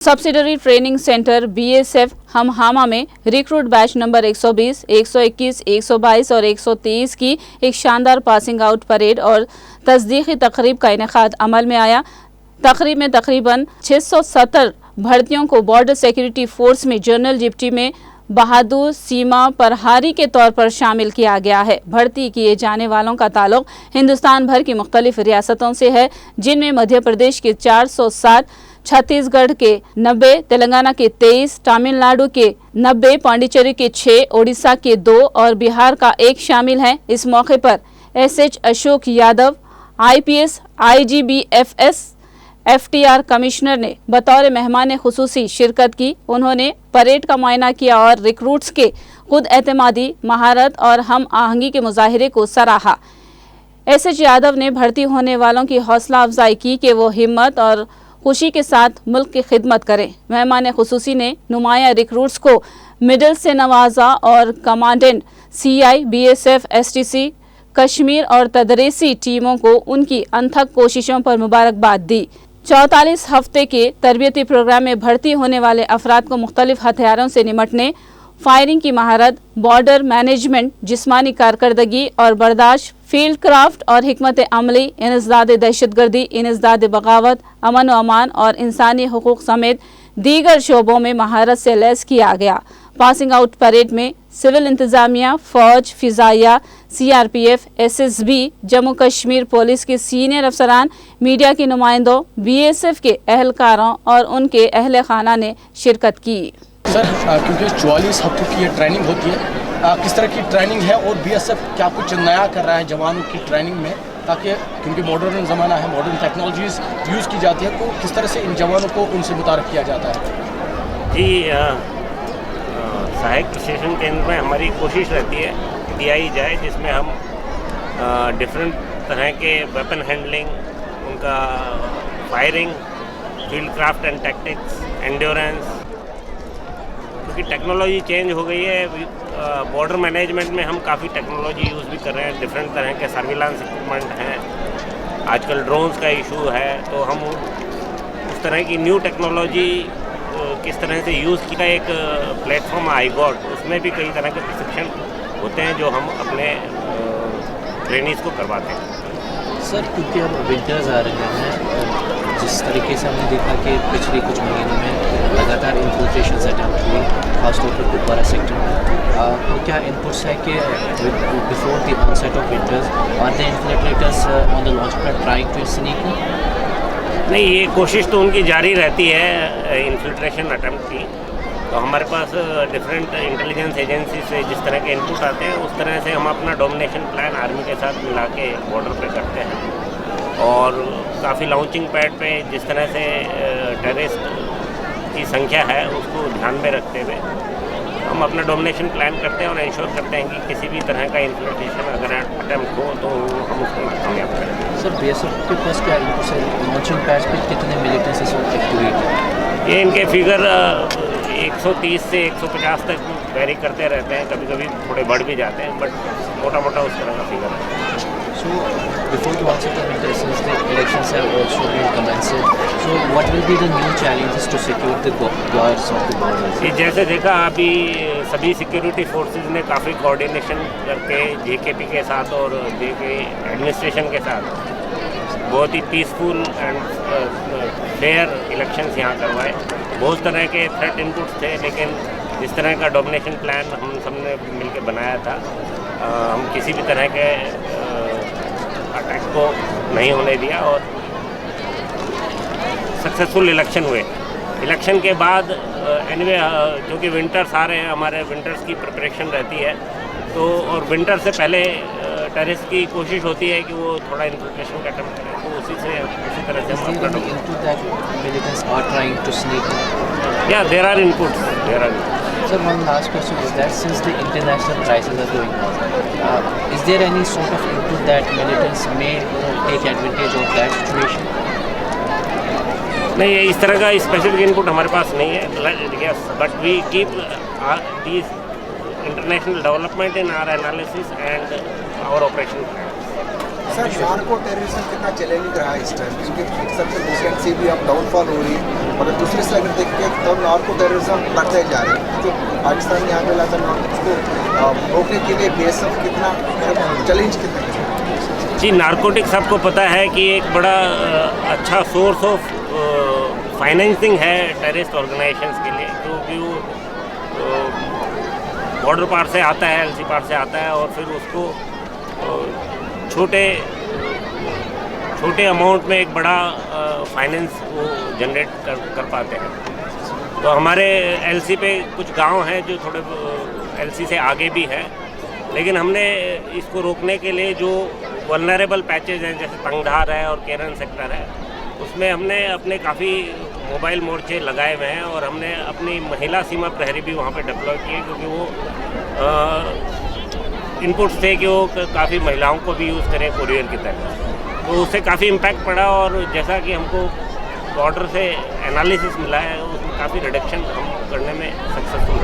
Subsidiary training centre BSF हमहामा में recruit batch number 120, 121, 122 और 123 की एक शानदार पासिंग आउट परेड और तस्दीकी तकरीब का इनेकाद अमल में आया। तकरीब में तकरीबन 670 भर्तियों को बॉर्डर सिक्योरिटी फोर्स में जनरल डिप्टी में बहादुर सीमा प्रहरी के तौर पर शामिल किया गया है। भर्ती किए जाने वालों का ताल्लुक हिंदुस्तान भर की मुख्तलिफ रियासतों से है, जिनमें मध्य प्रदेश के 460, छत्तीसगढ़ के 90, तेलंगाना के 23, तमिलनाडु के 90, पांडिचेरी के 6, ओडिशा के 2 और बिहार का 1 शामिल है। इस मौके पर SH Ashok Yadav, IPS, IGBFS, FTR commissioner ने बतौर मेहमान खुसूसी शिरकत की। उन्होंने परेड का मुआयना किया और रिक्रूट्स के खुद एतमादी, महारत और हम आहंगी के मुजाहिरे को सराहा। एसएच यादव ने भर्ती होने वालों की हौसला अफजाई की कि वो हिम्मत और खुशी के साथ मुल्क की खिदमत करें। मेहमान खुसूसी ने नुमाया रिक्रूट्स को मेडल से नवाजा और commandant CI, BSF, STC Kashmir और तदरीसी टीमों को उनकी अनथक कोशिशों पर मुबारकबाद दी। 44 हफ्ते के तरबियती प्रोग्राम में भर्ती होने वाले अफराद को मुख्तलिफ हथियारों से निमटने, फायरिंग की महारत, बॉर्डर मैनेजमेंट, जिस्मानी कारकर्दगी और बर्दाश्त, फील्ड क्राफ्ट और हिकमत अमली, इंसदाद दहशतगर्दी, इंसदाद बगावत, अमन व अमान और इंसानी हुकूक समेत दीगर शोबों में महारत से लैस किया गया। पासिंग आउट परेड में सिविल इंतजामिया, फौज, फिजाइया, CRPF, SSB, Jammu Kashmir police के सीनियर अफसरान, मीडिया के नुमाइंदों, बीएसएफ के अहलकारों और उनके अहल खाना ने शिरकत की। सर, क्योंकि 44 हफ्तों की ये ट्रेनिंग होती है, किस तरह की ट्रेनिंग है और बीएसएफ क्या कुछ नया कर रहा है जवानों की ट्रेनिंग में, ताकि क्योंकि मॉडर्न ज़माना है, मॉडर्न टेक्नोलॉजीज़ यूज़ की जाती है, तो किस तरह से इन जवानों को उनसे मुतारफ़ किया जाता है? जी, सहायक प्रशिक्षण केंद्र में हमारी कोशिश रहती है कि दियाई जाए, जिसमें हम डिफरेंट तरह के वेपन हैंडलिंग, उनका firing, field craft and tactics, endurance, क्योंकि टेक्नोलॉजी चेंज हो गई है। बॉर्डर मैनेजमेंट में हम काफ़ी टेक्नोलॉजी यूज़ भी कर रहे हैं, डिफरेंट तरह के सर्विलांस इक्विपमेंट हैं, आजकल ड्रोन्स का इशू है, तो हम उस तरह की न्यू टेक्नोलॉजी किस तरह से यूज़ की का एक प्लेटफॉर्म आईगॉट, उसमें भी कई तरह के प्रशिक्षण होते हैं जो हम अपने ट्रेनीज़ को करवाते हैं। सर, क्योंकि अब विंटर्स आ रहे हैं, जिस तरीके से हमने देखा कि पिछले कुछ महीनों में लगातार इन्फिल्ट्रेशन अटैम्प्ट हुई, खासतौर पर कुपवारा सेक्टर में, तो क्या इनपुट्स है कि before the onset of winters are the infiltrators on the launch pad trying to sneak? नहीं, ये कोशिश तो उनकी जारी रहती है इन्फिल्ट्रेशन अटैम्प्ट की। तो हमारे पास डिफरेंट इंटेलिजेंस एजेंसी से जिस तरह के इनपुट आते हैं, उस तरह से हम अपना डोमिनेशन प्लान आर्मी के साथ मिला के बॉर्डर पे करते हैं। और काफ़ी लॉन्चिंग पैड पे जिस तरह से टेररिस्ट की संख्या है, उसको ध्यान में रखते हुए हम अपना डोमिनेशन प्लान करते हैं और इंश्योर करते हैं कि किसी भी तरह का इन्फिल्ट्रेशन अगर अटैम्प्ट हो तो हम उसको कामयाब करें। सर, बीएसएफ के पास क्या इनपुट है? लॉन्चिंग पैड पे कितने मिलिटेंट्स इस वक्त एक्टिवेट हैं? ये इनके फिगर 130 से 150 तक वेरी करते रहते हैं, कभी कभी थोड़े बढ़ भी जाते हैं, बट मोटा मोटा उस तरह का फिगर है। So, before the onset of winter, since the elections have also been commenced, so what will be the new challenges to secure the guards of the borders? ये जैसे देखा अभी सभी सिक्योरिटी फोर्सेस ने काफ़ी कोऑर्डिनेशन करके JKP के साथ और जेके एडमिनिस्ट्रेशन के साथ बहुत ही पीसफुल एंड फेयर इलेक्शंस यहाँ करवाए। बहुत तरह के थ्रेट इनपुट्स थे, लेकिन जिस तरह का डोमिनेशन प्लान हम सब ने मिलकर बनाया था, हम किसी भी तरह के अटैक को नहीं होने दिया और सक्सेसफुल इलेक्शन हुए। इलेक्शन के बाद एनीवे क्योंकि विंटर्स आ रहे हैं, हमारे विंटर्स की प्रिपरेशन रहती है, तो और विंटर से पहले टेररिस्ट की कोशिश होती है कि वो थोड़ा इन्फिल्ट्रेशन का अटेम्प्ट करें, तो उसी तरह से हम अपना there are inputs. Sir, one last question is that since the international crises are going on, is there any sort of input that militants may take advantage of that situation? नहीं, इस तरह का स्पेसिफिक इनपुट हमारे पास नहीं है, yes, but we keep these international development in our analysis and our operation plan. Sir narco terrorism कितना challenging रहा है इस टाइम, क्योंकि एक सबसे वीकेंड से भी अब डाउनफॉल हो रही है, मगर दूसरे से अगर देखें तो नार्को टेररिज्म बढ़ते जा रहे हैं। जो पाकिस्तान यहाँ पे लाता उसको रोकने के लिए BSF कितना चैलेंज कितना है? जी, नारकोटिक सबको पता है कि एक बड़ा अच्छा सोर्स ऑफ फाइनेंसिंग है टेररिस्ट ऑर्गेनाइजेशंस के लिए, क्योंकि वो बॉर्डर पार से आता है, LC पार से आता है और फिर उसको छोटे अमाउंट में एक बड़ा फाइनेंस वो जनरेट कर पाते हैं। तो हमारे LC पे कुछ गांव हैं जो थोड़े LC से आगे भी है, लेकिन हमने इसको रोकने के लिए जो वल्नरेबल पैचेज हैं जैसे तंगधार है और केरन सेक्टर है, उसमें हमने अपने काफ़ी मोबाइल मोर्चे लगाए हुए हैं और हमने अपनी महिला सीमा प्रहरी भी वहाँ पे डिप्लॉय किए, क्योंकि वो इनपुट्स थे कि वो काफ़ी महिलाओं को भी यूज़ करें कोरियर की तरह। तो उससे काफ़ी इम्पैक्ट पड़ा और जैसा कि हमको बॉर्डर से एनालिसिस मिला है, उसमें काफ़ी रिडक्शन हम करने में सक्सेसफुल